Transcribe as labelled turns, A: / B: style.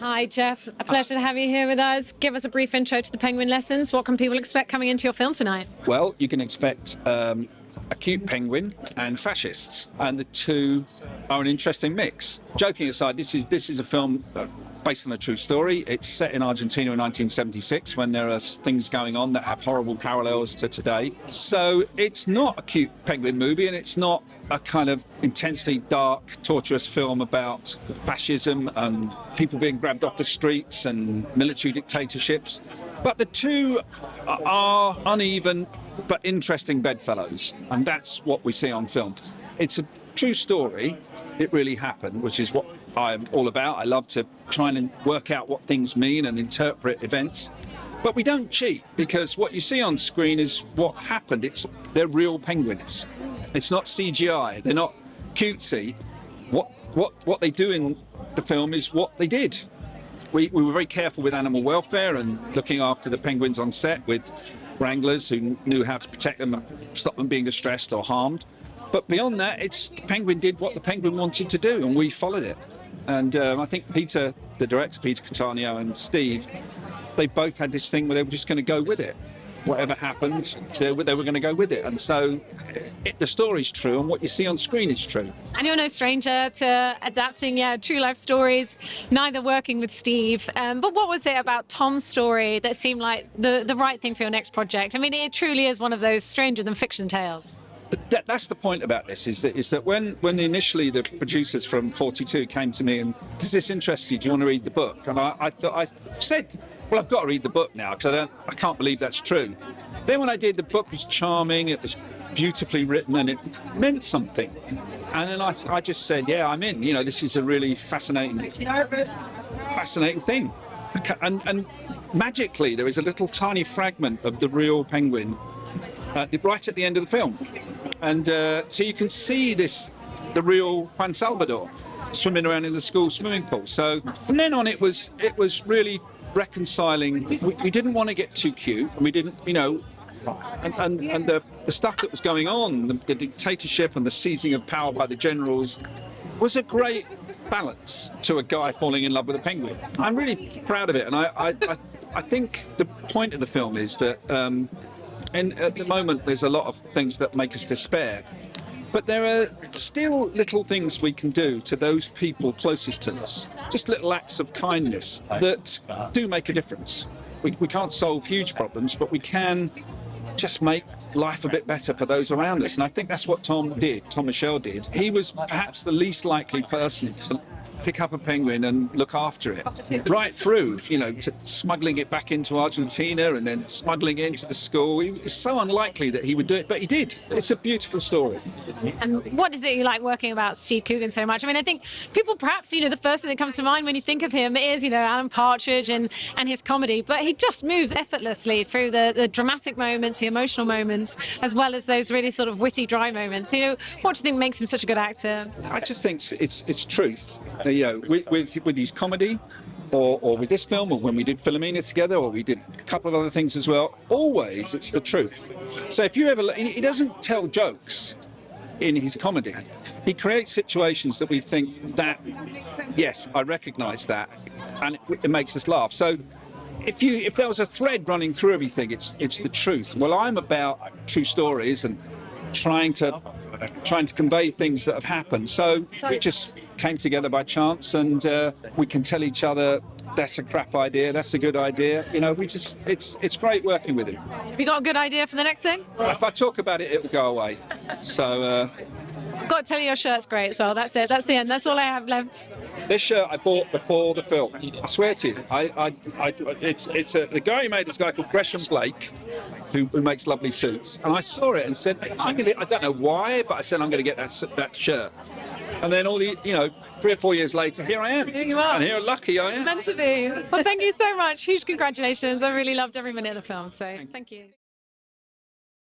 A: Hi, Jeff. A pleasure to have you here with us. Give us a brief intro to the Penguin Lessons. What can people expect coming into your film tonight?
B: Well, you can expect a cute penguin and fascists, and the two are an interesting mix. Joking aside, this is a film based on a true story. It's set in Argentina in 1976 when there are things going on that have horrible parallels to today. So it's not a cute penguin movie, and it's not a kind of intensely dark, torturous film about fascism and people being grabbed off the streets and military dictatorships. But the two are uneven but interesting bedfellows, and that's what we see on film. It's a true story. It really happened, which is what I'm all about. I love to try and work out what things mean and interpret events. But we don't cheat, because what you see on screen is what happened. They're real penguins. It's not CGI. They're not cutesy. What they do in the film is what they did. We were very careful with animal welfare and looking after the penguins on set with wranglers who knew how to protect them and stop them being distressed or harmed. But beyond that, the penguin did what the penguin wanted to do, and we followed it. And I think Peter, the director, Peter Cattaneo, and Steve, they both had this thing where they were just going to go with it. Whatever happened, they were going to go with it. And so the story's true, and what you see on screen is true.
A: And you're no stranger to adapting, true life stories, neither working with Steve. But what was it about Tom's story that seemed like the right thing for your next project? I mean, it truly is one of those stranger than fiction tales.
B: That's the point about this, is that when initially the producers from 42 came to me and, does this interest you? Do you want to read the book? And I said, well, I've got to read the book now, because I can't believe that's true. Then when I did, the book was charming, it was beautifully written, and it meant something. And then I just said, yeah, I'm in. You know, this is a really fascinating thing. And magically, there is a little tiny fragment of the real penguin right at the end of the film. And so you can see the real Juan Salvador swimming around in the school swimming pool. So from then on, it was really reconciling. We didn't want to get too cute, and we didn't, and the stuff that was going on, the dictatorship and the seizing of power by the generals, was a great balance to a guy falling in love with a penguin. I'm really proud of it, and I think the point of the film is that and at the moment there's a lot of things that make us despair, but there are still little things we can do to those people closest to us, just little acts of kindness that do make a difference. We can't solve huge problems, but we can just make life a bit better for those around us. And I think that's what Tom Michel did. He was perhaps the least likely person to pick up a penguin and look after it, right through, to smuggling it back into Argentina and then smuggling it into the school. It's so unlikely that he would do it, but he did. It's a beautiful story.
A: And what is it you like working about Steve Coogan so much? I mean, I think people perhaps, the first thing that comes to mind when you think of him is, Alan Partridge and his comedy, but he just moves effortlessly through the dramatic moments, the emotional moments, as well as those really sort of witty, dry moments. What do you think makes him such a good actor?
B: I just think it's truth. With his comedy, or with this film, or when we did Philomena together, or we did a couple of other things as well, always it's the truth. So if you ever, he doesn't tell jokes in his comedy. He creates situations that we think that, yes, I recognise that, and it makes us laugh. So if there was a thread running through everything, it's the truth. Well, I'm about true stories and trying to convey things that have happened. So we just came together by chance, and we can tell each other, that's a crap idea, that's a good idea. It's great working with him.
A: Have you got a good idea for the next thing?
B: If I talk about it, it will go away. So
A: I've got to tell you, your shirt's great as well. That's it. That's the end. That's all I have left.
B: This shirt I bought before the film. I swear to you, the guy who made this, guy called Gresham Blake, who makes lovely suits. And I saw it and said, I don't know why, but I said I'm going to get that shirt. And then 3 or 4 years later, here I am.
A: Here you are.
B: And here, lucky I am.
A: It's meant to be. Well, thank you so much. Huge congratulations. I really loved every minute of the film. So thank you.